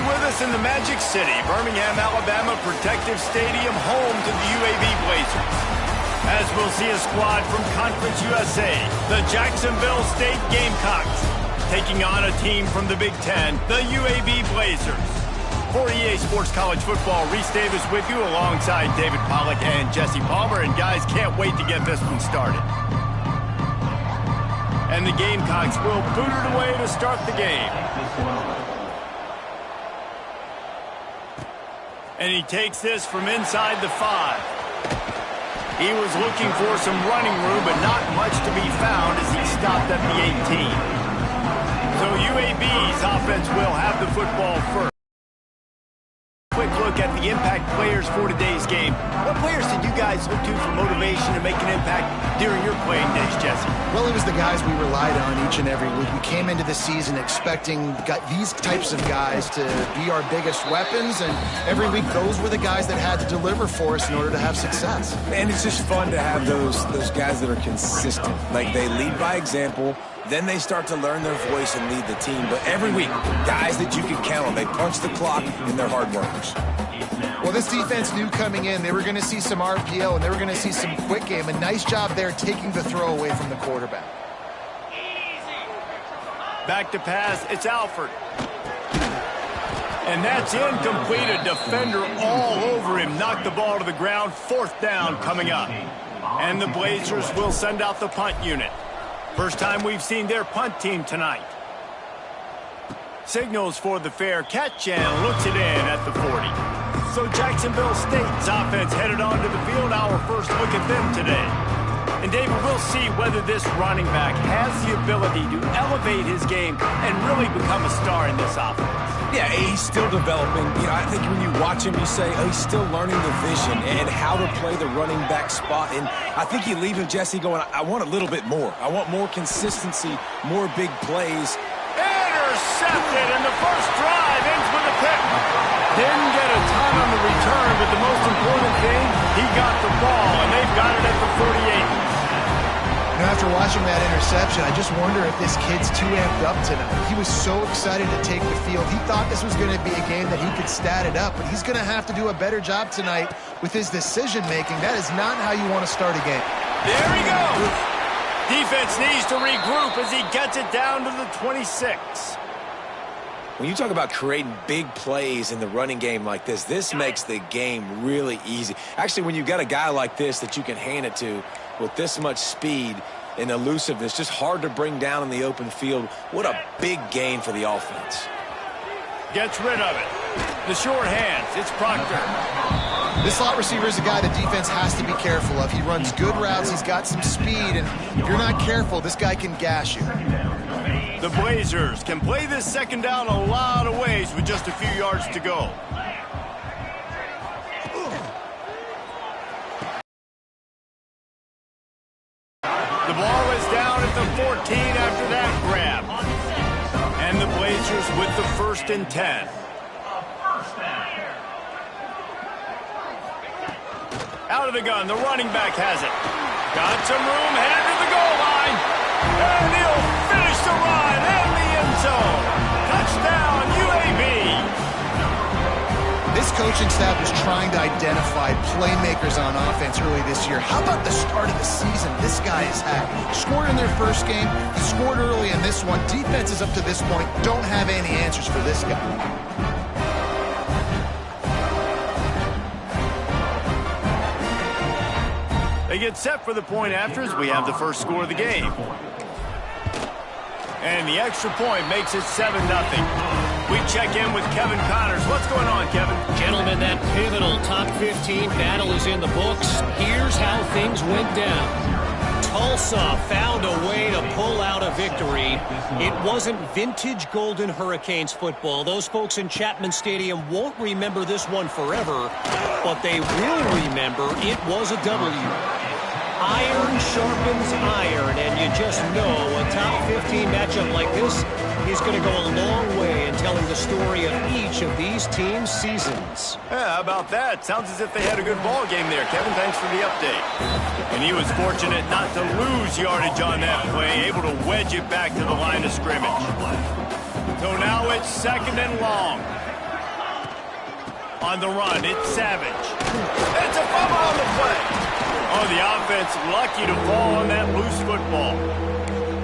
with us in the Magic City, Birmingham, Alabama Protective Stadium, home to the UAB Blazers. As we'll see a squad from Conference USA, the Jacksonville State Gamecocks, taking on a team from the Big Ten, the UAB Blazers. For EA Sports College Football, Reese Davis with you alongside David Pollack and Jesse Palmer. And guys, can't wait to get this one started. And the Gamecocks will boot it away to start the game. And he takes this from inside the 5. He was looking for some running room, but not much to be found as he stopped at the 18. So UAB's offense will have the football first. Quick look at the impact players for today's game. What players did you guys look to for motivation to make an impact during your playing days, Jesse? Well, it was the guys we relied on each and every week. We came into the season expecting these types of guys to be our biggest weapons, and every week those were the guys that had to deliver for us in order to have success. And it's just fun to have those guys that are consistent. Like, they lead by example. Then they start to learn their voice and lead the team. But every week, guys that you can count on. They punch the clock, and they're hard workers. Well, this defense knew coming in they were going to see some RPO, and they were going to see some quick game. A nice job there taking the throw away from the quarterback. Back to pass, it's Alford. And that's incomplete. A defender all over him. Knocked the ball to the ground. 4th down coming up. And the Blazers will send out the punt unit. First time we've seen their punt team tonight. Signals for the fair catch and looks it in at the 40. So Jacksonville State's offense headed onto the field. Our first look at them today. And David, we'll see whether this running back has the ability to elevate his game and really become a star in this offense. Yeah, he's still developing. You know, I think when you watch him, you say, oh, he's still learning the vision and how to play the running back spot. And I think you leave him, Jesse, going, I want a little bit more. I want more consistency, more big plays. Intercepted, and the first drive ends with a pick. Didn't get a ton on the return, but the most important thing, he got the ball, and they've got it at the 48. After watching that interception, I just wonder if this kid's too amped up tonight. He was so excited to take the field. He thought this was going to be a game that he could stat it up, but he's going to have to do a better job tonight with his decision-making. That is not how you want to start a game. There he goes. Defense needs to regroup as he gets it down to the 26. When you talk about creating big plays in the running game like this makes the game really easy. Actually, when you've got a guy like this that you can hand it to with this much speed and elusiveness, just hard to bring down in the open field, what a big gain for the offense. Gets rid of it. The short hands, it's Proctor. This slot receiver is a guy the defense has to be careful of. He runs good routes, he's got some speed, and if you're not careful, this guy can gash you. The Blazers can play this second down a lot of ways with just a few yards to go. The ball is down at the 14 after that grab. And the Blazers with the 1st and 10. Out of the gun, the running back has it. Got some room, headed to the goal line. And he'll finish the run and the end zone. Touchdown, UAB. This coaching staff was trying to identify playmakers on offense early this year. How about the start of the season this guy has had? Scored in their first game, he scored early in this one. Defenses up to this point don't have any answers for this guy. They get set for the point after as we have the first score of the game. And the extra point makes it 7-0. We check in with Kevin Connors. What's going on, Kevin? Gentlemen, that pivotal top 15 battle is in the books. Here's how things went down. Tulsa found a way to pull out a victory. It wasn't vintage Golden Hurricanes football. Those folks in Chapman Stadium won't remember this one forever, but they will remember it was a W. Iron sharpens iron, and you just know a top 15 matchup like this is going to go a long way in telling the story of each of these teams' seasons. Yeah, how about that? Sounds as if they had a good ball game there. Kevin, thanks for the update. And he was fortunate not to lose yardage on that play, able to wedge it back to the line of scrimmage. So now it's 2nd and long. On the run, it's Savage. It's a fumble on the play. Oh, the offense lucky to fall on that loose football.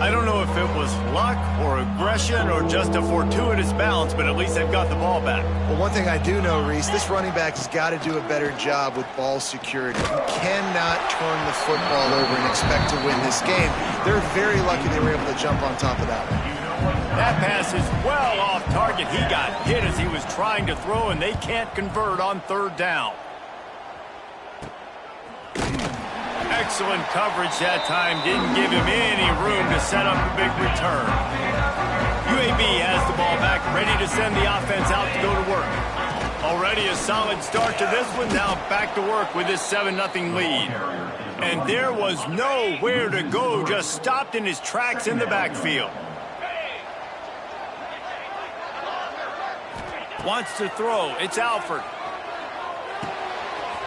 I don't know if it was luck or aggression or just a fortuitous bounce, but at least they've got the ball back. Well, one thing I do know, Reese, this running back has got to do a better job with ball security. You cannot turn the football over and expect to win this game. They're very lucky they were able to jump on top of that one. That pass is well off target. He got hit as he was trying to throw, and they can't convert on third down. Excellent coverage that time. Didn't give him any room to set up a big return. UAB has the ball back, ready to send the offense out to go to work. Already a solid start to this one. Now back to work with this 7-0 lead. And there was nowhere to go. Just stopped in his tracks in the backfield. Wants to throw. It's Alford.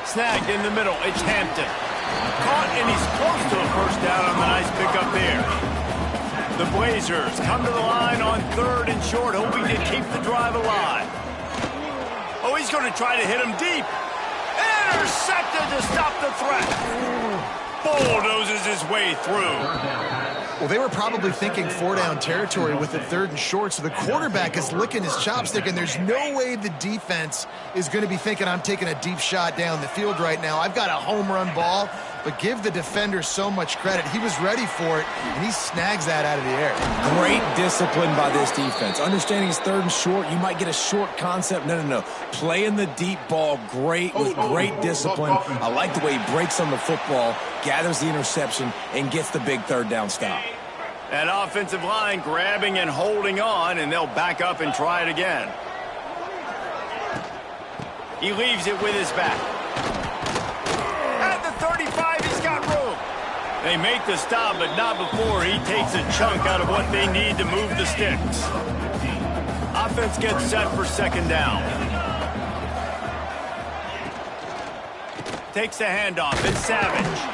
Snagged in the middle. It's Hampton. Caught, and he's close to a first down on the nice pickup there. The Blazers come to the line on 3rd and short, hoping to keep the drive alive. Oh, he's going to try to hit him deep. Intercepted to stop the threat. Bulldozes his way through. Well, they were probably thinking 4-down territory with the 3rd and short, so the quarterback is licking his chopstick, and there's no way the defense is going to be thinking, I'm taking a deep shot down the field right now. I've got a home run ball, but give the defender so much credit. He was ready for it, and he snags that out of the air. Great discipline by this defense. Understanding it's 3rd and short, you might get a short concept. No. Playing the deep ball great with great discipline. I like the way he breaks on the football, gathers the interception, and gets the big 3rd down stop. That offensive line grabbing and holding on, and they'll back up and try it again. He leaves it with his back. At the 35, he's got room. They make the stop, but not before he takes a chunk out of what they need to move the sticks. Offense gets set for 2nd down. Takes the handoff. It's Savage.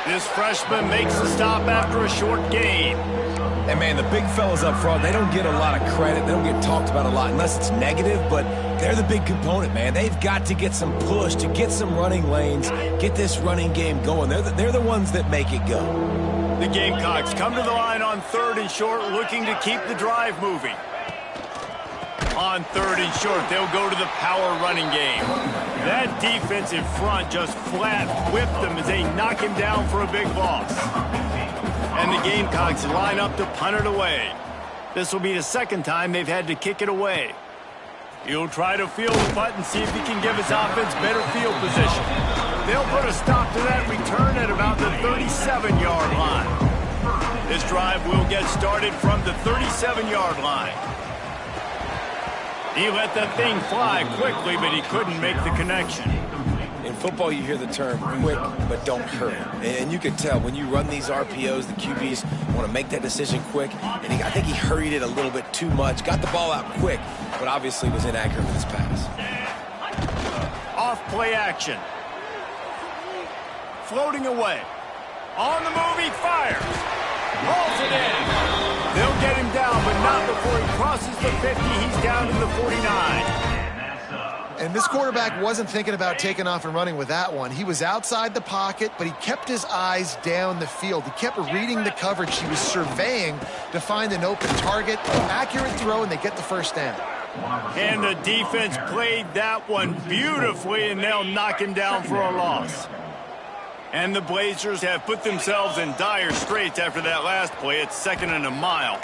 This freshman makes the stop after a short gain. And, man, the big fellas up front, they don't get a lot of credit. They don't get talked about a lot unless it's negative, but they're the big component, man. They've got to get some push, to get some running lanes, get this running game going. They're the ones that make it go. The Gamecocks come to the line on 3rd and short, looking to keep the drive moving. On 3rd and short, they'll go to the power running game. That defensive front just flat whipped them as they knock him down for a big loss. And the Gamecocks line up to punt it away. This will be the 2nd time they've had to kick it away. He'll try to field the punt and see if he can give his offense better field position. They'll put a stop to that return at about the 37-yard line. This drive will get started from the 37-yard line. He let that thing fly quickly, but he couldn't make the connection. In football, you hear the term quick, but don't hurry. And you can tell when you run these RPOs, the QBs want to make that decision quick. And I think he hurried it a little bit too much. Got the ball out quick, but obviously was inaccurate with his pass. Off play action. Floating away. On the move, he fires. Hauls it in. They'll get him down, but not before he crosses the 50. He's down to the 49. And this quarterback wasn't thinking about taking off and running with that one. He was outside the pocket, but he kept his eyes down the field. He kept reading the coverage. He was surveying to find an open target, accurate throw, and they get the first down. And the defense played that one beautifully, and they'll knock him down for a loss. And the Blazers have put themselves in dire straits after that last play. It's 2nd and a mile.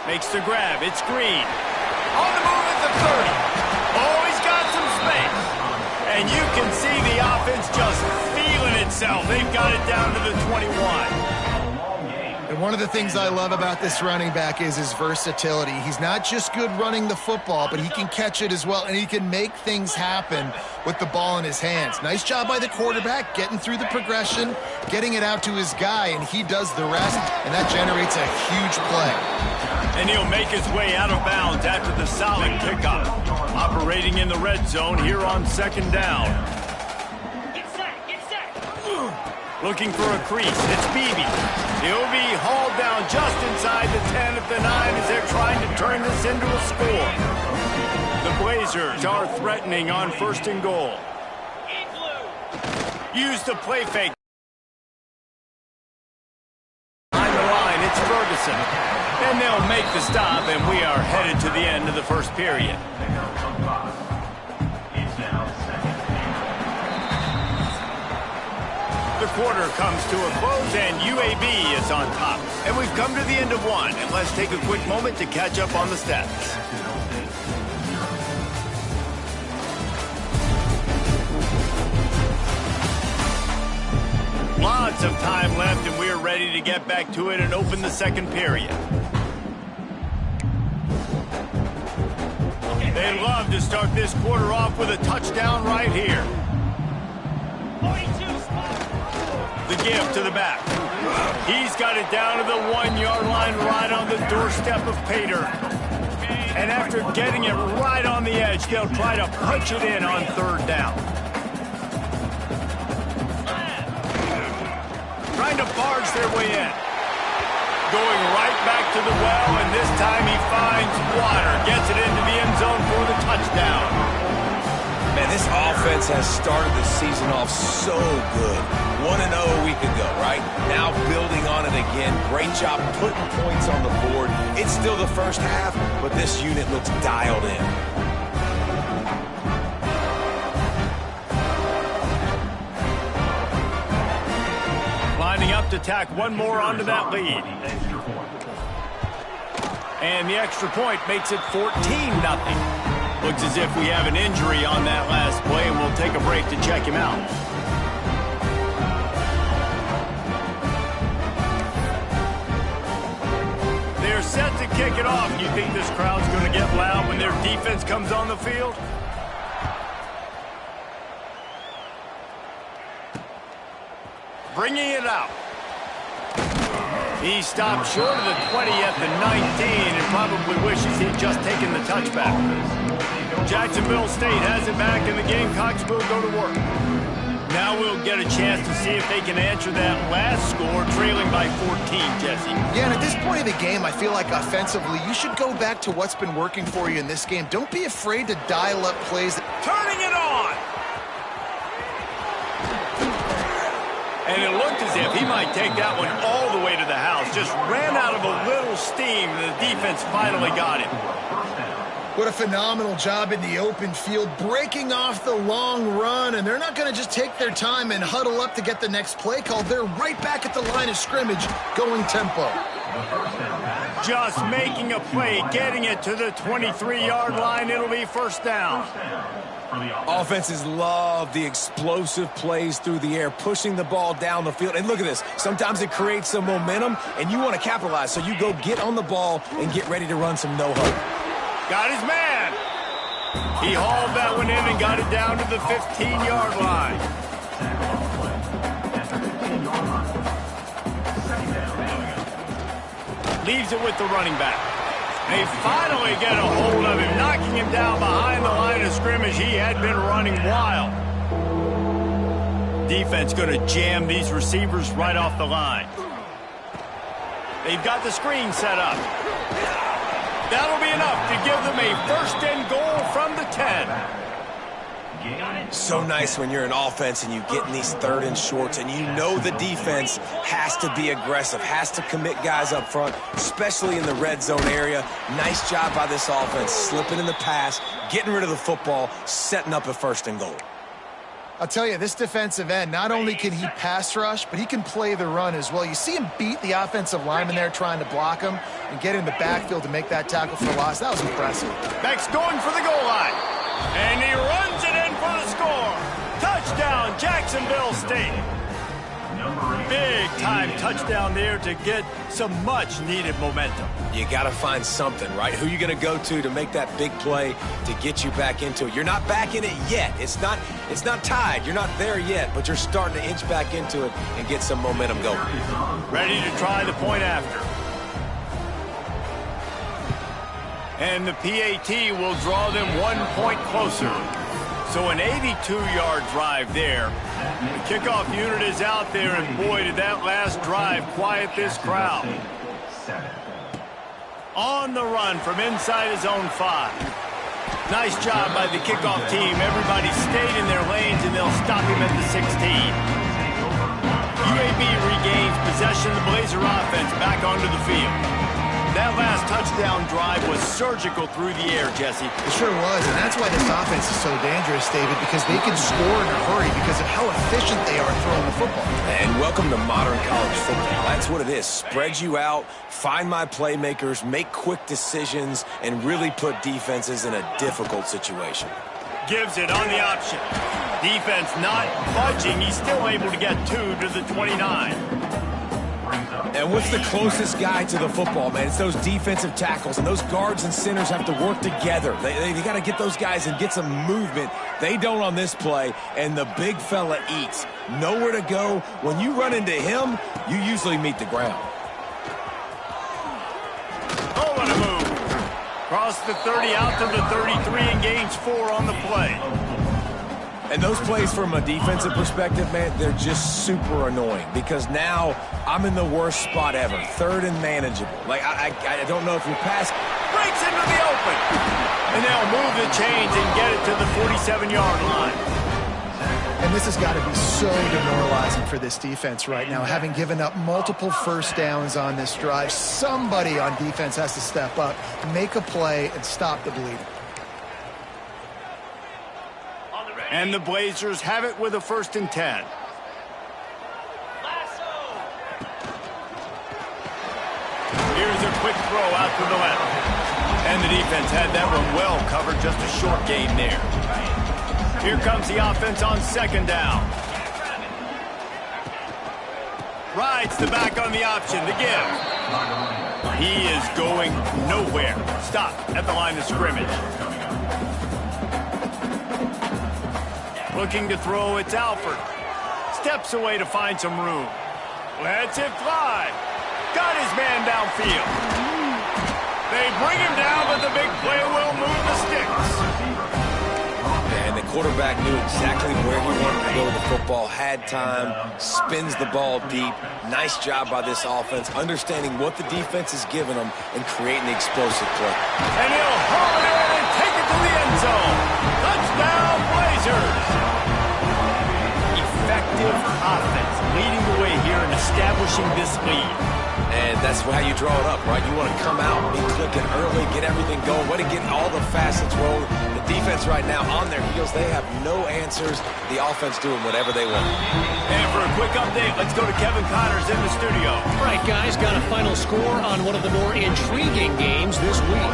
Makes the grab. It's Green. On the move at the 30. Oh, he's got some space. And you can see the offense just feeling itself. They've got it down to the 21. And one of the things I love about this running back is his versatility. He's not just good running the football, but he can catch it as well, and he can make things happen with the ball in his hands. Nice job by the quarterback, getting through the progression, getting it out to his guy, and he does the rest, and that generates a huge play. And he'll make his way out of bounds after the solid pickup. Operating in the red zone here on 2nd down. Looking for a crease. It's Beebe. He'll be hauled down just inside the 10 at the 9 as they're trying to turn this into a score. The Blazers are threatening on 1st and goal. Use the play fake. Behind the line, it's Ferguson. And they'll make the stop, and we are headed to the end of the first period. The quarter comes to a close, and UAB is on top. And we've come to the end of one, and let's take a quick moment to catch up on the stats. Lots of time left, and we're ready to get back to it and open the second period. They love to start this quarter off with a touchdown right here. The give to the back. He's got it down to the 1-yard line right on the doorstep of Pater. And after getting it right on the edge, they'll try to punch it in on 3rd down. Trying to barge their way in. Going right back to the well, and this time he finds water. Gets it into the end zone for the touchdown. Man, this offense has started the season off so good. 1-0 a week ago, right? Now building on it again. Great job putting points on the board. It's still the first half, but this unit looks dialed in. Lining up to tack one more onto that lead. And the extra point makes it 14-0. Looks as if we have an injury on that last play, and we'll take a break to check him out. They're set to kick it off. You think this crowd's going to get loud when their defense comes on the field? Bringing it out. He stopped short of the 20 at the 19 and probably wishes he'd just taken the touchback. Jacksonville State has it back, and the Gamecocks will go to work. Now we'll get a chance to see if they can answer that last score, trailing by 14, Jesse. Yeah, and at this point of the game, I feel like offensively, you should go back to what's been working for you in this game. Don't be afraid to dial up plays. Turning it on! And it looked as if he might take that one all the way to the house. Just ran out of a little steam, and the defense finally got him. What a phenomenal job in the open field, breaking off the long run, and they're not going to just take their time and huddle up to get the next play called. They're right back at the line of scrimmage, going tempo. Just making a play, getting it to the 23-yard line. It'll be 1st down. Offenses love the explosive plays through the air, pushing the ball down the field. And look at this. Sometimes it creates some momentum, and you want to capitalize. So you go get on the ball and get ready to run some no-huddle. Got his man. He hauled that one in and got it down to the 15-yard line. Leaves it with the running back. They finally get a hold of him, knocking him down behind the line of scrimmage. He had been running wild. Defense going to jam these receivers right off the line. They've got the screen set up. That'll be enough to give them a 1st and goal from the 10. So nice when you're an offense and you get in these 3rd and shorts, and you know the defense has to be aggressive, has to commit guys up front, especially in the red zone area. Nice job by this offense, slipping in the pass, getting rid of the football, setting up a 1st and goal. I'll tell you, this defensive end, not only can he pass rush, but he can play the run as well. You see him beat the offensive lineman there trying to block him and get in the backfield to make that tackle for loss. That was impressive. Beck's going for the goal line. And he runs it in for the score. Touchdown, Jacksonville State. Big-time touchdown there to get some much-needed momentum. You got to find something, right? Who you going to go to make that big play to get you back into it? You're not back in it yet. It's not tied. You're not there yet, but you're starting to inch back into it and get some momentum going. Ready to try the point after. And the PAT will draw them 1 point closer. So an 82-yard drive there. The kickoff unit is out there, and boy, did that last drive quiet this crowd. On the run from inside his own 5. Nice job by the kickoff team. Everybody stayed in their lanes, and they'll stop him at the 16. UAB regains possession of the Blazer offense back onto the field. That last touchdown drive was surgical through the air, Jesse. It sure was, and that's why this offense is so dangerous, David, because they can score in a hurry because of how efficient they are throwing the football. And welcome to modern college football. That's what it is. Spread you out, find my playmakers, make quick decisions, and really put defenses in a difficult situation. Gives it on the option. Defense not budging. He's still able to get 2 to the 29. And what's the closest guy to the football, man? It's those defensive tackles, and those guards and centers have to work together. They got to get those guys and get some movement. They don't on this play, and the big fella eats. Nowhere to go. When you run into him, you usually meet the ground. Oh, what a move. Cross the 30 out to the 33 and gains 4 on the play. And those plays from a defensive perspective, man, they're just super annoying because now I'm in the worst spot ever. 3rd and manageable. Like, I don't know if your pass breaks into the open. And they'll move the chains and get it to the 47-yard line. And this has got to be so demoralizing for this defense right now, having given up multiple first downs on this drive. Somebody on defense has to step up, make a play, and stop the bleeding. And the Blazers have it with a 1st and 10. Here's a quick throw out to the left. And the defense had that one well covered, just a short gain there. Here comes the offense on 2nd down. Rides the back on the option, the give. He is going nowhere. Stop at the line of scrimmage. Looking to throw, it's Alford. Steps away to find some room. Lets it fly. Got his man downfield. They bring him down, but the big play will move the sticks. And the quarterback knew exactly where he wanted to go with the football, had time, spins the ball deep. Nice job by this offense, understanding what the defense is giving them and creating the explosive play. And he'll haul it in and take it to the end zone. Touchdown, Blazers. Effective offense leading the way here and establishing this lead. And that's how you draw it up, right? You want to come out, be clicking early, get everything going, want to get all the facets rolling. The defense right now on their heels, they have no answers. The offense doing whatever they want. And for a quick update, let's go to Kevin Connors in the studio. All right, guys, got a final score on one of the more intriguing games this week.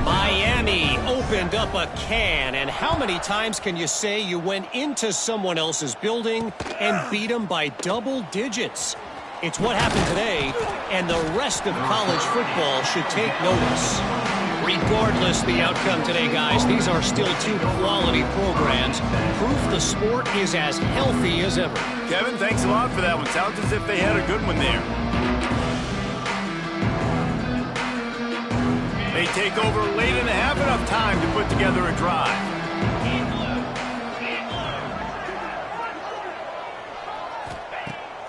Miami opened up a can, and how many times can you say you went into someone else's building and beat them by double digits? It's what happened today, and the rest of college football should take notice. Regardless the outcome today, guys, these are still 2 quality programs. Proof the sport is as healthy as ever. Kevin, thanks a lot for that one. Sounds as if they had a good one there. They take over late and have enough time to put together a drive.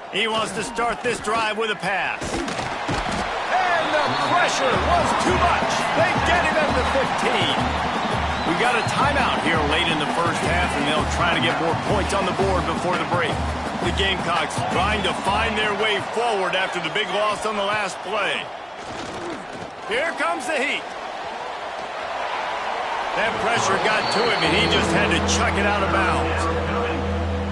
He wants to start this drive with a pass. And the pressure was too much. They get him at the 15. We got a timeout here late in the first half, and they'll try to get more points on the board before the break. The Gamecocks trying to find their way forward after the big loss on the last play. Here comes the heat. That pressure got to him, and he just had to chuck it out of bounds.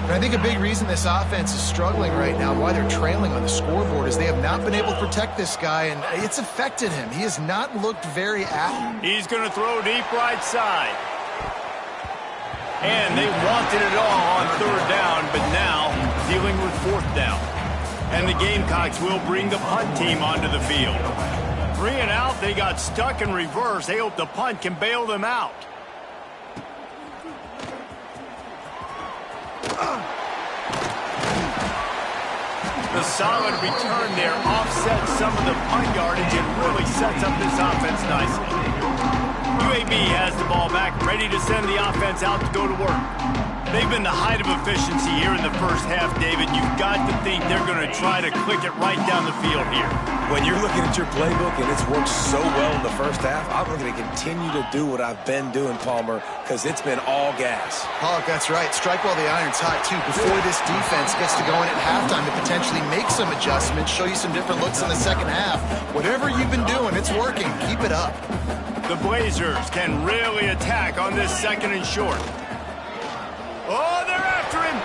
And I think a big reason this offense is struggling right now, why they're trailing on the scoreboard, is they have not been able to protect this guy, and it's affected him. He has not looked very active. He's going to throw deep right side. And they wanted it all on 3rd down, but now dealing with 4th down. And the Gamecocks will bring the punt team onto the field. 3 and out, they got stuck in reverse. They hope the punt can bail them out. The solid return there offsets some of the punt yardage and really sets up this offense nicely. UAB has the ball back, ready to send the offense out to go to work. They've been the height of efficiency here in the first half, David. You've got to think they're going to try to click it right down the field here. When you're looking at your playbook and it's worked so well in the first half, I'm going to continue to do what I've been doing, Palmer, because it's been all gas. Pollock, that's right. Strike while the iron's hot, too, before this defense gets to going at halftime to potentially make some adjustments, show you some different looks in the second half. Whatever you've been doing, it's working. Keep it up. The Blazers can really attack on this second and short. Oh, they're after him.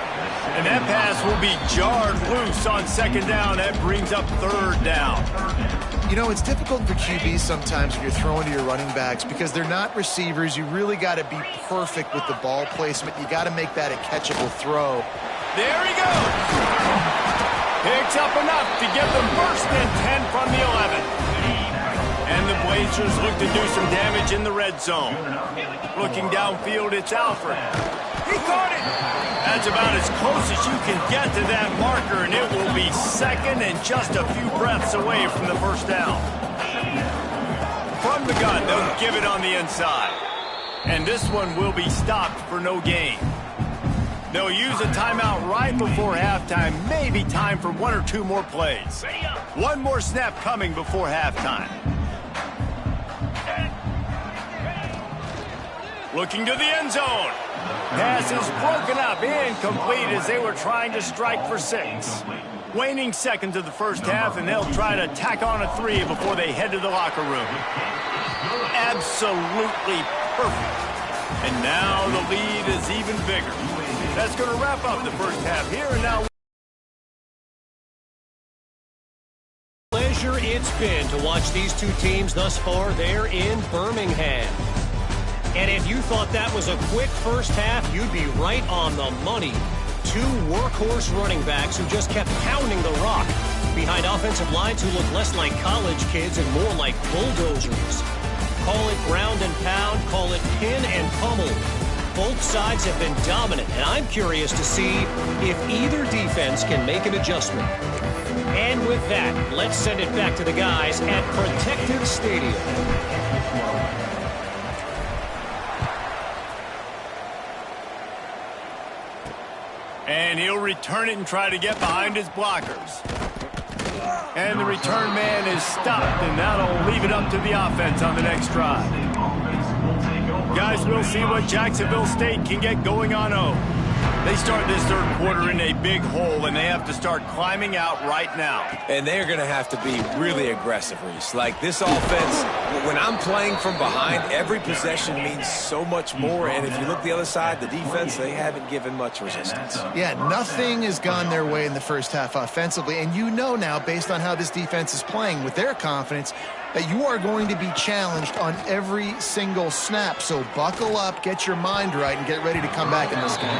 And that pass will be jarred loose on second down. That brings up third down. You know, it's difficult for QBs sometimes when you're throwing to your running backs because they're not receivers. You really got to be perfect with the ball placement. You got to make that a catchable throw. There he goes. Picks up enough to give them first and 10 from the 11. And the Blazers look to do some damage in the red zone. Looking downfield, it's Alfred. He caught it. That's about as close as you can get to that marker, and it will be second and just a few breaths away from the first down. From the gun, they'll give it on the inside. And this one will be stopped for no gain. They'll use a timeout right before halftime, maybe time for one or two more plays. One more snap coming before halftime. Looking to the end zone. Pass is broken up, incomplete as they were trying to strike for 6. Waning seconds of the first half, and they'll try to tack on a 3 before they head to the locker room. Absolutely perfect. And now the lead is even bigger. That's going to wrap up the first half here, and now... Pleasure it's been to watch these two teams thus far there in Birmingham. And if you thought that was a quick first half, you'd be right on the money. Two workhorse running backs who just kept pounding the rock behind offensive lines who look less like college kids and more like bulldozers. Call it ground and pound, call it pin and pummel. Both sides have been dominant, and I'm curious to see if either defense can make an adjustment. And with that, let's send it back to the guys at Protective Stadium. And he'll return it and try to get behind his blockers. And the return man is stopped, and that'll leave it up to the offense on the next drive. Guys, we'll see what Jacksonville State can get going on 0. They start this third quarter in a big hole, and they have to start climbing out right now. And they're going to have to be really aggressive, Reese. Like this offense, when I'm playing from behind, every possession means so much more. And if you look the other side, the defense, they haven't given much resistance. Yeah, nothing has gone their way in the first half offensively. And you know now, based on how this defense is playing with their confidence, that you are going to be challenged on every single snap. So buckle up, get your mind right, and get ready to come back in this game.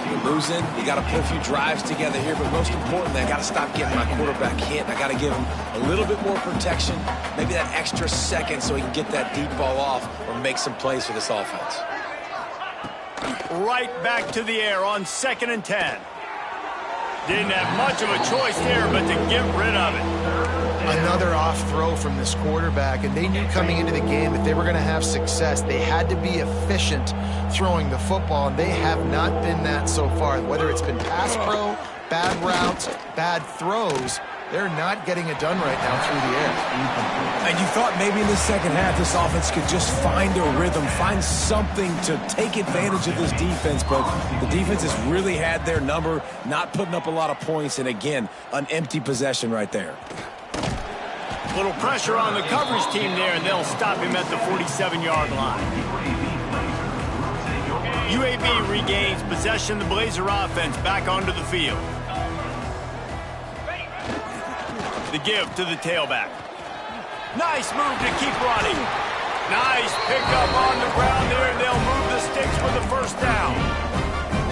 You're losing. You got to put a few drives together here, but most importantly, I got to stop getting my quarterback hit. I got to give him a little bit more protection, maybe that extra second so he can get that deep ball off or make some plays for this offense. Right back to the air on 2nd and 10. Didn't have much of a choice there, but to get rid of it. Another off throw from this quarterback, and they knew coming into the game that they were going to have success. They had to be efficient throwing the football, and they have not been that so far. Whether it's been pass pro, bad routes, bad throws, they're not getting it done right now through the air. And you thought maybe in the second half this offense could just find a rhythm, find something to take advantage of this defense, but the defense has really had their number, not putting up a lot of points, and again, an empty possession right there. Little pressure on the coverage team there, and they'll stop him at the 47-yard line. UAB regains possession. The Blazer offense back onto the field. The give to the tailback. Nice move to keep running. Nice pickup on the ground there, and they'll move the sticks for the first down.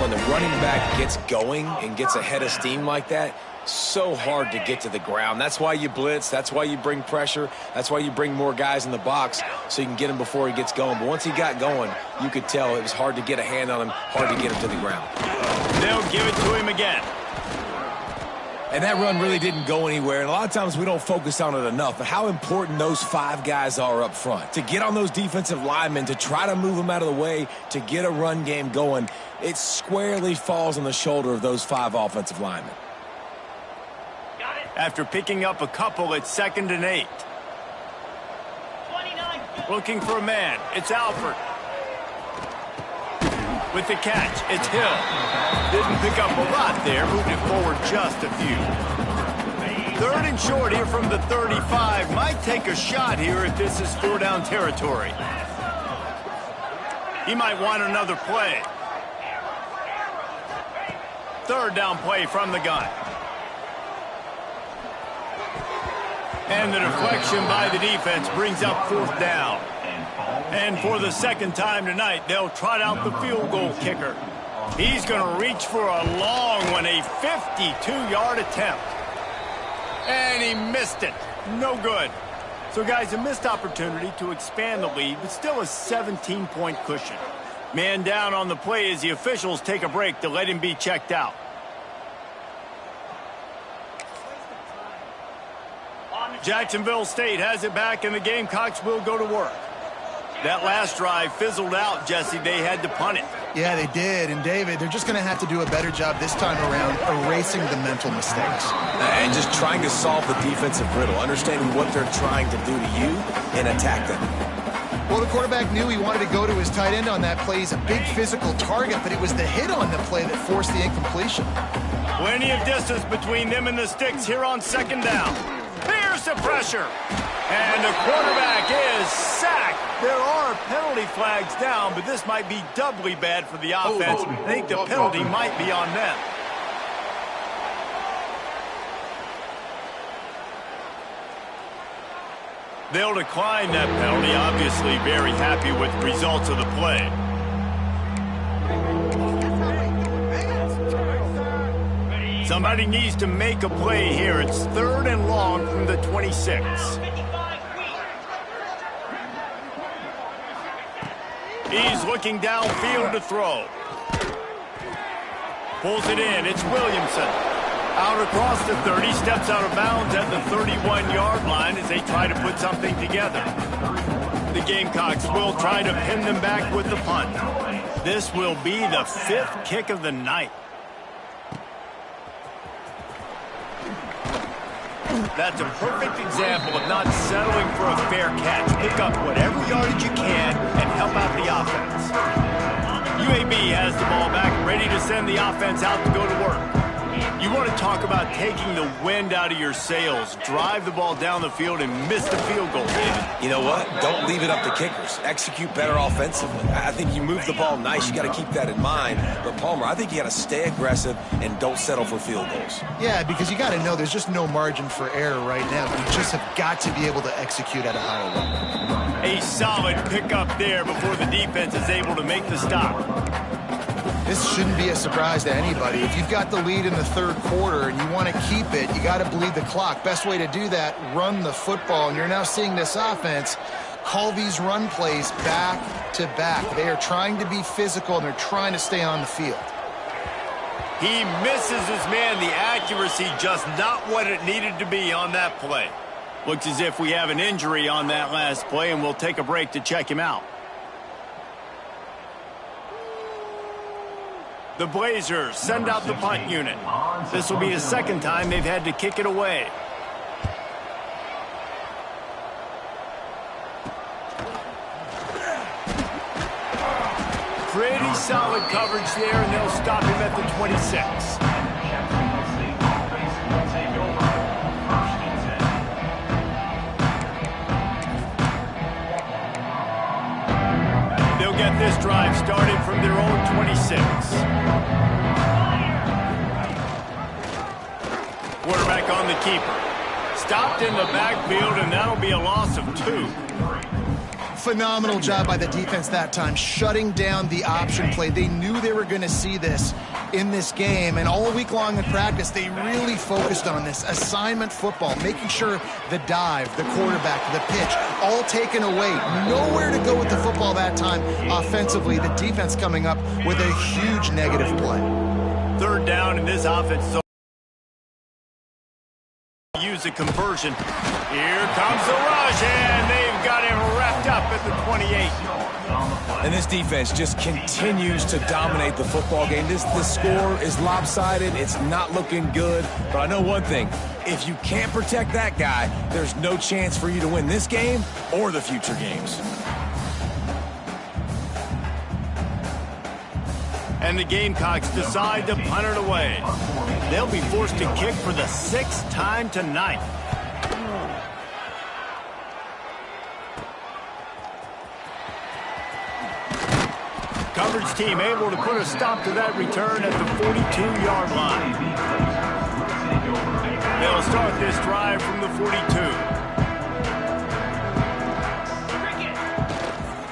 When the running back gets going and gets ahead of steam like that, so hard to get to the ground. That's why you blitz. That's why you bring pressure. That's why you bring more guys in the box so you can get him before he gets going. But once he got going, you could tell it was hard to get a hand on him, hard to get him to the ground. They'll give it to him again. And that run really didn't go anywhere, and a lot of times we don't focus on it enough, but how important those 5 guys are up front. To get on those defensive linemen, to try to move them out of the way, to get a run game going, it squarely falls on the shoulder of those 5 offensive linemen. After picking up a couple, it's 2nd and 8. Looking for a man. It's Alford. With the catch, it's Hill. Didn't pick up a lot there, moved it forward just a few. 3rd and short here from the 35. Might take a shot here if this is 4-down territory. He might want another play. 3rd down play from the gun. And the deflection by the defense brings up 4th down. And for the 2nd time tonight, they'll trot out the field goal kicker. He's going to reach for a long one, a 52-yard attempt. And he missed it. No good. So, guys, a missed opportunity to expand the lead, but still a 17-point cushion. Man down on the play as the officials take a break to let him be checked out. Jacksonville State has it back, and the Gamecocks will go to work. That last drive fizzled out, Jesse. They had to punt it. Yeah, they did. And, David, they're just going to have to do a better job this time around erasing the mental mistakes. And just trying to solve the defensive riddle, understanding what they're trying to do to you and attack them. Well, the quarterback knew he wanted to go to his tight end on that play. He's a big physical target, but it was the hit on the play that forced the incompletion. Plenty of distance between them and the sticks here on 2nd down. Here's the pressure. And the quarterback is sacked. There are penalty flags down, but this might be doubly bad for the offense. I think the penalty might be on them. They'll decline that penalty, obviously very happy with the results of the play. Somebody needs to make a play here. It's 3rd and long from the 26. He's looking downfield to throw. Pulls it in. It's Williamson. Out across the 30, steps out of bounds at the 31-yard line as they try to put something together. The Gamecocks will try to pin them back with the punt. This will be the 5th kick of the night. That's a perfect example of not settling for a fair catch. Pick up whatever yardage you can and help out the offense. UAB has the ball back, ready to send the offense out to go to work. You want to talk about taking the wind out of your sails. Drive the ball down the field and miss the field goal, David. You know what? Don't leave it up to kickers. Execute better offensively. I think you move the ball nice. You got to keep that in mind. But, Palmer, I think you got to stay aggressive and don't settle for field goals. Yeah, because you got to know there's just no margin for error right now. You just have got to be able to execute at a higher level. A solid pickup there before the defense is able to make the stop. This shouldn't be a surprise to anybody. If you've got the lead in the 3rd quarter and you want to keep it, you got to bleed the clock. Best way to do that, run the football. And you're now seeing this offense call these run plays back to back. They are trying to be physical, and they're trying to stay on the field. He misses his man. The accuracy just not what it needed to be on that play. Looks as if we have an injury on that last play, and we'll take a break to check him out. The Blazers send out the punt unit. This will be the 2nd time they've had to kick it away. Pretty solid coverage there, and they'll stop him at the 26. They'll get this drive started from their own 26. Quarterback on the keeper. Stopped in the backfield, and that'll be a loss of 2. Phenomenal job by the defense that time, shutting down the option play. They knew they were going to see this in this game, and all week long in practice, they really focused on this assignment football, making sure the dive, the quarterback, the pitch, all taken away. Nowhere to go with the football that time offensively. The defense coming up with a huge negative play. 3rd down in this offense. a conversion. Here comes the rush, and they've got him wrapped up at the 28. And this defense just continues to dominate the football game. This score is lopsided. It's not looking good. But I know one thing. If you can't protect that guy, there's no chance for you to win this game or the future games. And the Gamecocks decide to punt it away. They'll be forced to kick for the 6th time tonight. Coverage team able to put a stop to that return at the 42-yard line. They'll start this drive from the 42.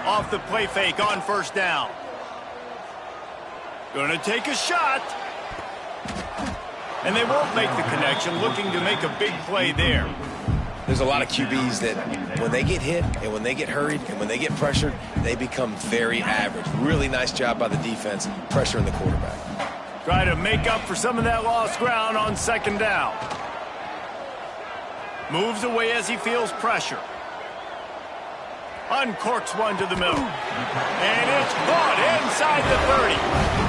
Off the play fake on first down. Gonna take a shot. And they won't make the connection, looking to make a big play there. There's a lot of QBs that when they get hit and when they get hurried and when they get pressured, they become very average. Really nice job by the defense pressuring the quarterback. Try to make up for some of that lost ground on second down. Moves away as he feels pressure. Uncorks one to the middle. And it's caught inside the 30.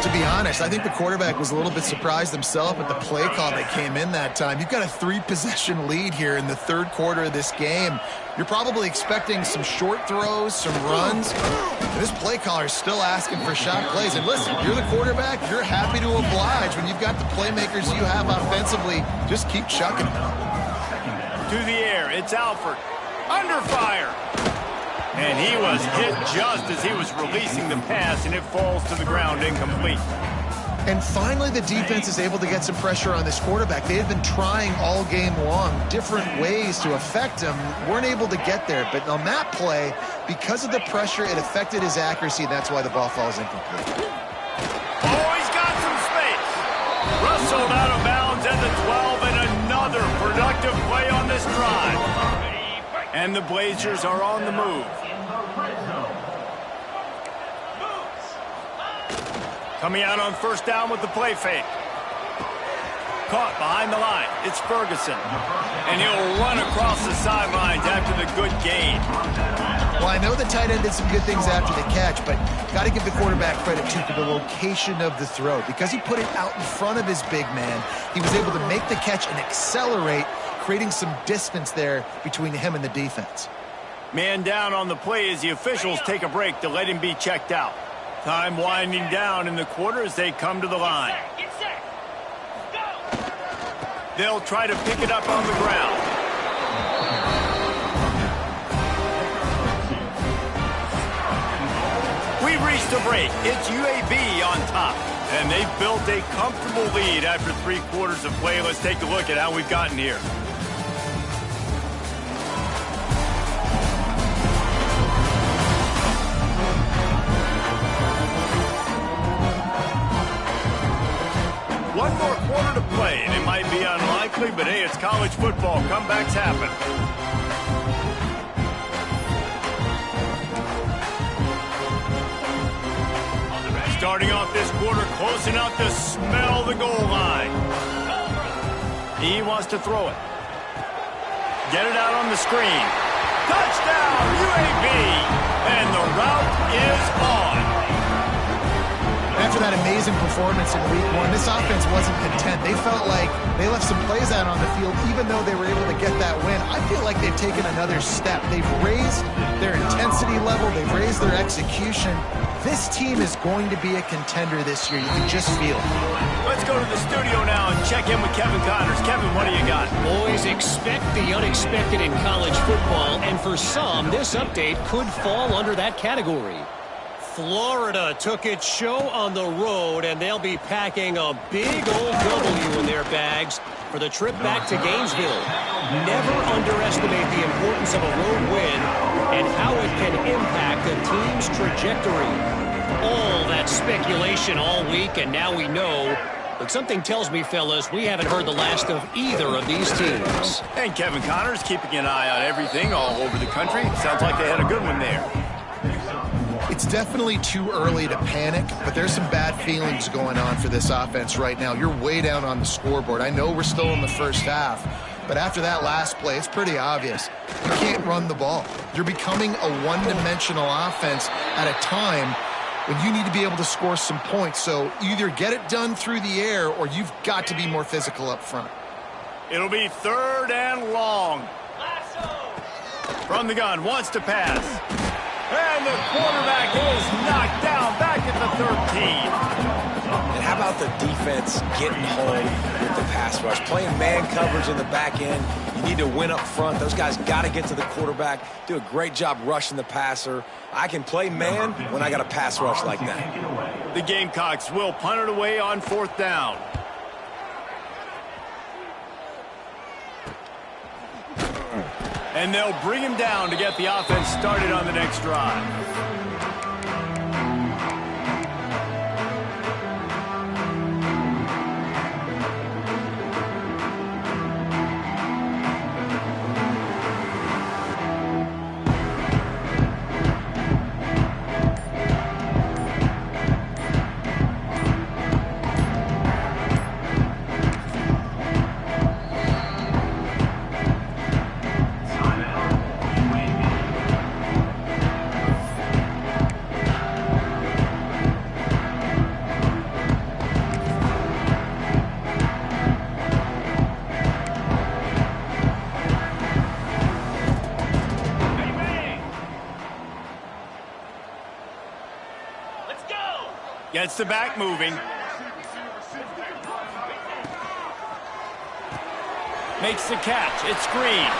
To be honest, I think the quarterback was a little bit surprised himself at the play call that came in that time. You've got a 3-possession lead here in the third quarter of this game. You're probably expecting some short throws, some runs. And this play caller is still asking for shot plays. And listen, you're the quarterback. You're happy to oblige. When you've got the playmakers you have offensively, just keep chucking them. To the air, it's Alford. Under fire. And he was hit just as he was releasing the pass, and it falls to the ground incomplete. And finally, the defense is able to get some pressure on this quarterback. They had been trying all game long different ways to affect him. Weren't able to get there. But on that play, because of the pressure, it affected his accuracy, and that's why the ball falls incomplete. Oh, he's got some space. Rustled out of bounds at the 12, and another productive play on this drive. And the Blazers are on the move. Coming out on first down with the play fake. Caught behind the line. It's Ferguson. And he'll run across the sidelines after the good gain. Well, I know the tight end did some good things after the catch, but got to give the quarterback credit, too, for the location of the throw. Because he put it out in front of his big man, he was able to make the catch and accelerate, creating some distance there between him and the defense. Man down on the play as the officials take a break to let him be checked out. Time winding down in the quarter as they come to the line. Get set. Go. They'll try to pick it up on the ground. We reached the break. It's UAB on top. And they've built a comfortable lead after 3 quarters of play. Let's take a look at how we've gotten here. One more quarter to play, and it might be unlikely, but hey, it's college football. Comebacks happen. Starting off this quarter, close enough to smell the goal line. He wants to throw it. Get it out on the screen. Touchdown, UAB! And the route is on. After that amazing performance in week 1, this offense wasn't content. They felt like they left some plays out on the field, even though they were able to get that win. I feel like they've taken another step. They've raised their intensity level. They've raised their execution. This team is going to be a contender this year. You can just feel it. Let's go to the studio now and check in with Kevin Connors. Kevin, what do you got? Boys, expect the unexpected in college football, and for some, this update could fall under that category. Florida took its show on the road, and they'll be packing a big old W in their bags for the trip back to Gainesville. Never underestimate the importance of a road win and how it can impact a team's trajectory. All that speculation all week, and now we know. But something tells me, fellas, we haven't heard the last of either of these teams. And Kevin Connors keeping an eye on everything all over the country. Sounds like they had a good one there. It's definitely too early to panic, but there's some bad feelings going on for this offense right now. You're way down on the scoreboard. I know we're still in the first half, but after that last play, it's pretty obvious. You can't run the ball. You're becoming a one-dimensional offense at a time when you need to be able to score some points. So either get it done through the air or you've got to be more physical up front. It'll be 3rd and long. From the gun, wants to pass. And the quarterback is knocked down back at the 13. And how about the defense getting home with the pass rush? Playing man coverage in the back end. You need to win up front. Those guys got to get to the quarterback. Do a great job rushing the passer. I can play man when I got a pass rush like that. The Gamecocks will punt it away on 4th down. And they'll bring him down to get the offense started on the next drive. Gets the back moving. Makes the catch. It's screen.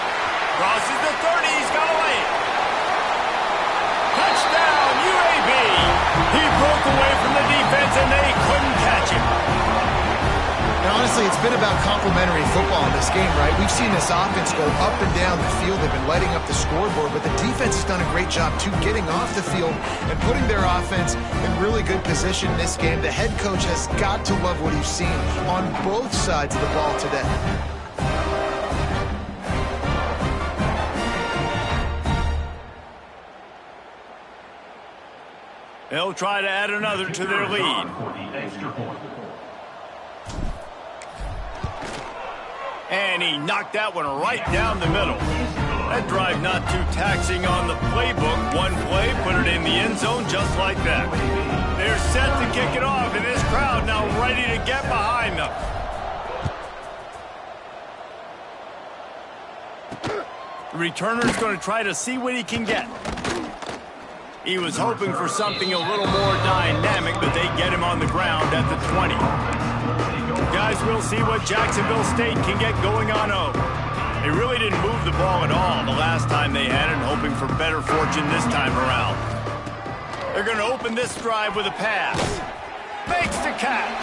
Crosses the 30. He's got away. Touchdown, UAB. He broke away from the defense, and they couldn't catch him. And honestly, it's been about complementary football in this game, right? We've seen this offense go up and down the field. They've been lighting up the scoreboard, but the defense has done a great job, too, getting off the field and putting their offense in really good position in this game. The head coach has got to love what he's seen on both sides of the ball today. They'll try to add another to their lead. And he knocked that one right down the middle. That drive not too taxing on the playbook. One play, put it in the end zone just like that. They're set to kick it off, and this crowd now ready to get behind them. The returner's going to try to see what he can get. He was hoping for something a little more dynamic, but they get him on the ground at the 20. Guys, we'll see what Jacksonville State can get going on home. They really didn't move the ball at all the last time they had it, hoping for better fortune this time around. They're going to open this drive with a pass. Makes the catch.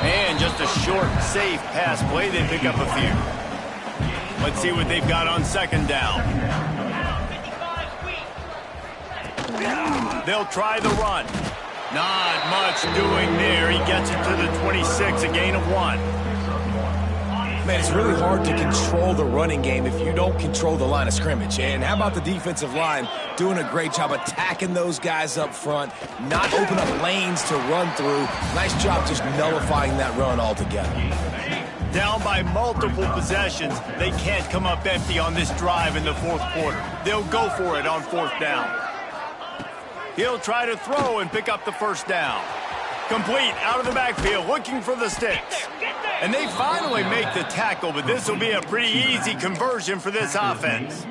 And just a short, safe pass play. They pick up a few. Let's see what they've got on 2nd down. They'll try the run. Not much doing there. He gets it to the 26, a gain of 1. Man, it's really hard to control the running game if you don't control the line of scrimmage. And how about the defensive line doing a great job attacking those guys up front, not open up lanes to run through. Nice job just nullifying that run altogether. Down by multiple possessions, they can't come up empty on this drive in the 4th quarter. They'll go for it on 4th down. He'll try to throw and pick up the 1st down. Complete out of the backfield, looking for the sticks. And they finally make the tackle, but this will be a pretty easy conversion for this offense.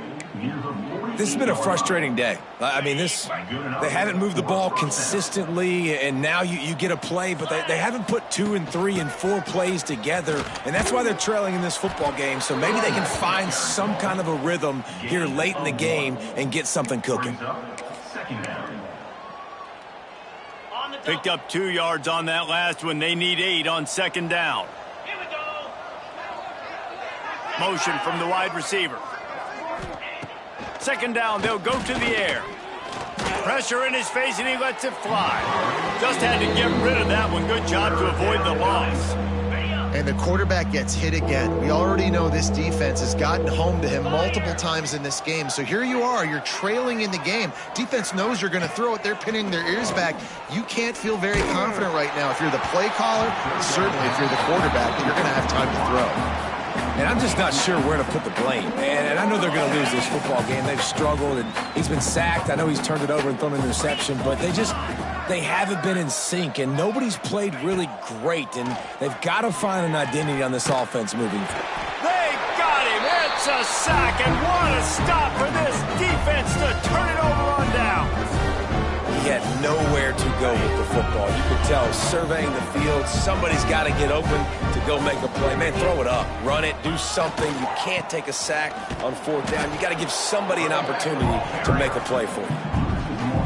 This has been a frustrating day. I mean, they haven't moved the ball consistently, and now you get a play, but they haven't put 2 and 3 and 4 plays together, and that's why they're trailing in this football game. So maybe they can find some kind of a rhythm here late in the game and get something cooking. Picked up 2 yards on that last one. They need 8 on 2nd down. Here we go. Motion from the wide receiver. 2nd down, they'll go to the air. Pressure in his face, and he lets it fly. Just had to get rid of that one. Good job to avoid the loss. And the quarterback gets hit again. We already know this defense has gotten home to him multiple times in this game. So here you are, you're trailing in the game. Defense knows you're going to throw it. They're pinning their ears back. You can't feel very confident right now if you're the play caller, certainly if you're the quarterback, that you're going to have time to throw. And I'm just not sure where to put the blame. And I know they're going to lose this football game. They've struggled, and he's been sacked. I know he's turned it over and thrown an interception, but they haven't been in sync, and nobody's played really great, and they've got to find an identity on this offense moving forward. They got him. It's a sack, and what a stop for this defense to turn it over on down. He had nowhere to go with the football. You could tell, surveying the field, somebody's got to get open to go make a play. Man, throw it up, run it, do something. You can't take a sack on 4th down. You got to give somebody an opportunity to make a play for you.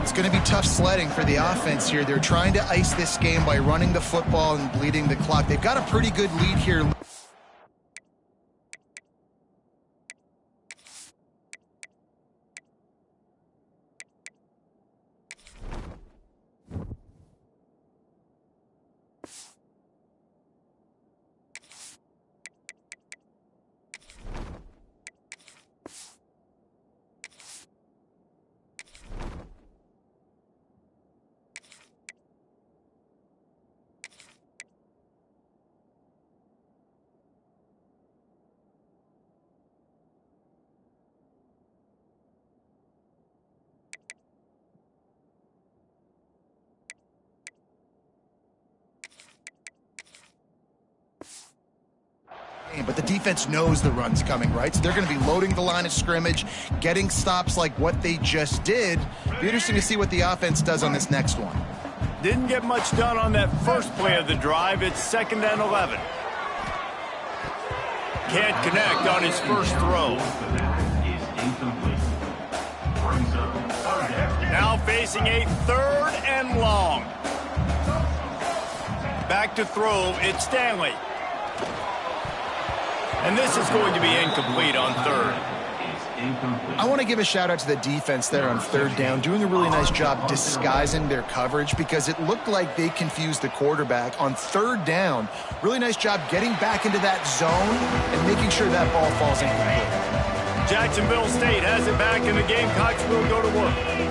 It's going to be tough sledding for the offense here. They're trying to ice this game by running the football and bleeding the clock. They've got a pretty good lead here. But the defense knows the run's coming, right? So they're going to be loading the line of scrimmage, getting stops like what they just did. Be interesting to see what the offense does on this next one. Didn't get much done on that first play of the drive. It's 2nd and 11. Can't connect on his first throw. Now facing a 3rd and long. Back to throw, it's Stanley. And this is going to be incomplete on 3rd. I want to give a shout out to the defense there on 3rd down, doing a really nice job disguising their coverage because it looked like they confused the quarterback on 3rd down. Really nice job getting back into that zone and making sure that ball falls incomplete. Jacksonville State has it back, and the Gamecocks will go to work.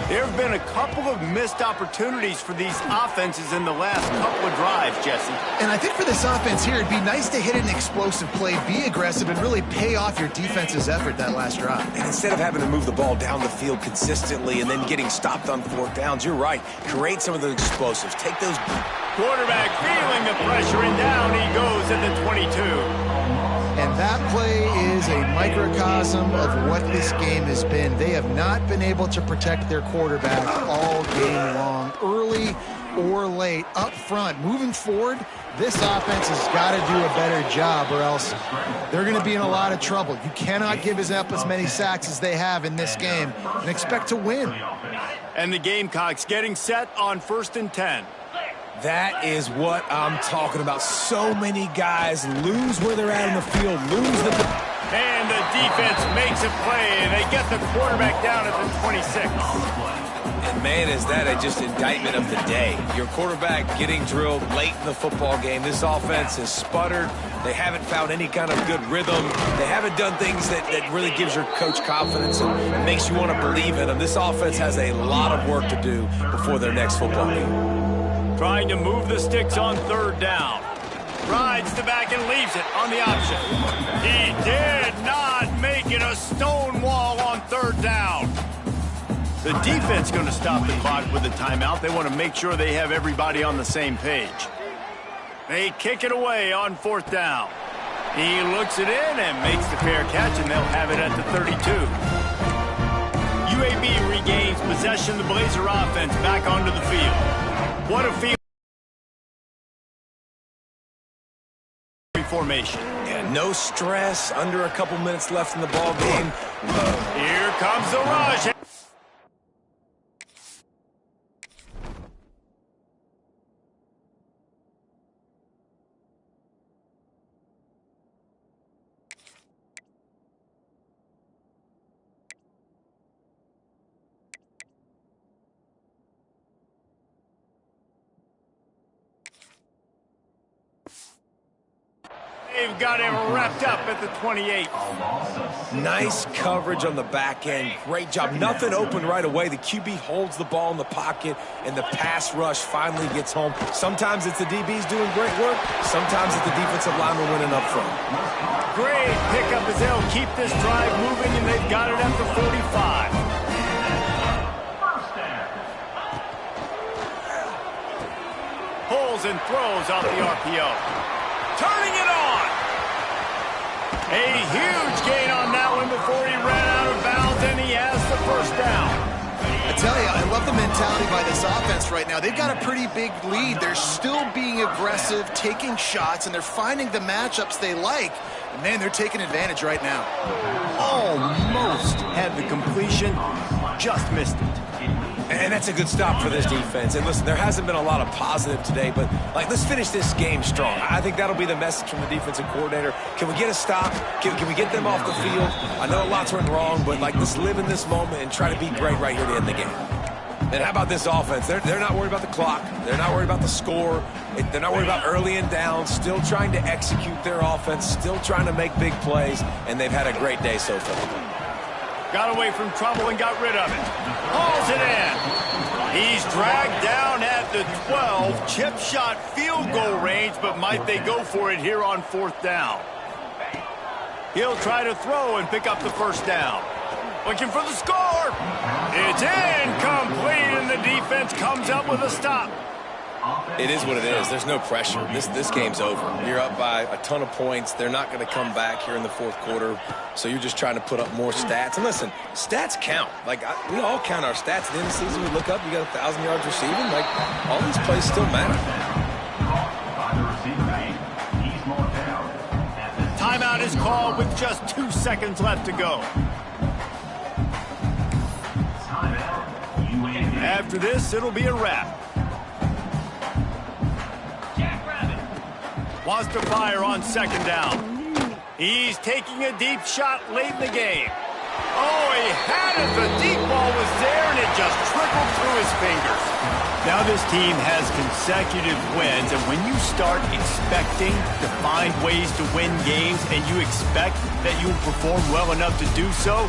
There have been a couple of missed opportunities for these offenses in the last couple of drives, Jesse. And I think for this offense here, it'd be nice to hit an explosive play, be aggressive, and really pay off your defense's effort that last drive. And instead of having to move the ball down the field consistently and then getting stopped on 4th downs, you're right. Create some of those explosives. Take those. Quarterback feeling the pressure, and down he goes at the 22. And that play is a microcosm of what this game has been. They have not been able to protect their quarterback all game long, early or late, up front. Moving forward, this offense has got to do a better job or else they're going to be in a lot of trouble. You cannot give up as many sacks as they have in this game and expect to win. And the Gamecocks getting set on 1st and 10. That is what I'm talking about. So many guys lose where they're at in the field, lose the... And the defense makes a play, and they get the quarterback down at the 26. And, man, is that just indictment of the day. Your quarterback getting drilled late in the football game. This offense has sputtered. They haven't found any kind of good rhythm. They haven't done things that really gives your coach confidence and makes you want to believe in them. This offense has a lot of work to do before their next football game. Trying to move the sticks on 3rd down. Rides the back and leaves it on the option. He did not make it a stone wall on 3rd down. The defense going to stop the clock with a timeout. They want to make sure they have everybody on the same page. They kick it away on 4th down. He looks it in and makes the fair catch, and they'll have it at the 32. UAB regains possession of the Blazer offense back onto the field. What a field formation. Yeah, no stress, under a couple minutes left in the ball game. Here comes the rush. they've got him wrapped up at the 28. Nice coverage on the back end. Great job. Nothing open right away. The QB holds the ball in the pocket, and the pass rush finally gets home. Sometimes it's the DBs doing great work. Sometimes it's the defensive lineman winning up front. Great pickup as they'll keep this drive moving, and they've got it at the 45. Pulls and throws off the RPO. Turning it on. A huge gain on that one before he ran out of bounds, and he has the first down. I tell you, I love the mentality by this offense right now. They've got a pretty big lead. They're still being aggressive, taking shots, and they're finding the matchups they like. And, man, they're taking advantage right now. Almost had the completion, just missed it. And that's a good stop for this defense. And listen, there hasn't been a lot of positive today, but let's finish this game strong. I think that'll be the message from the defensive coordinator. Can we get a stop? Can we get them off the field? I know a lot's went wrong, but let's live in this moment and try to be great right here to end the game. And how about this offense? They're not worried about the clock. They're not worried about the score. They're not worried about early and down. Still trying to execute their offense. Still trying to make big plays. And they've had a great day so far. Got away from trouble and got rid of it. Hauls it in. He's dragged down at the 12. Chip shot field goal range, but might they go for it here on 4th down? He'll try to throw and pick up the first down. Looking for the score. It's incomplete, and the defense comes up with a stop. It is what it is. There's no pressure. This game's over. You're up by a ton of points. They're not going to come back here in the 4th quarter, so you're just trying to put up more stats. And listen, stats count. We all count our stats. At the end of the season, we look up, you got 1,000 yards receiving. All these plays still matter. Timeout is called with just 2 seconds left to go. After this, it'll be a wrap. Wants to fire on 2nd down. He's taking a deep shot late in the game. Oh, he had it. The deep ball was there, and it just trickled through his fingers. Now this team has consecutive wins, and when you start expecting to find ways to win games and you expect that you'll perform well enough to do so,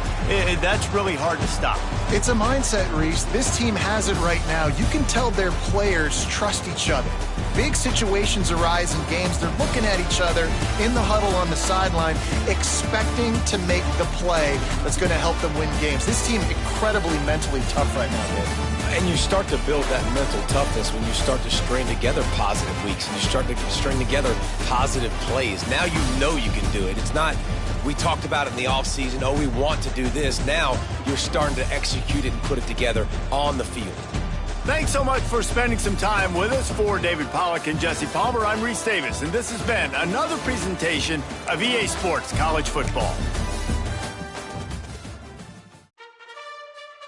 that's really hard to stop. It's a mindset, Reese. This team has it right now. You can tell their players trust each other. Big situations arise in games. They're looking at each other in the huddle on the sideline, expecting to make the play that's going to help them win games. This team incredibly mentally tough right now, Dave. And you start to build that mental toughness when you start to string together positive weeks and you start to string together positive plays. Now you know you can do it. It's not, we talked about it in the offseason, we want to do this. Now you're starting to execute it and put it together on the field. Thanks so much for spending some time with us. For David Pollack and Jesse Palmer, I'm Reese Davis, and this has been another presentation of EA Sports College Football.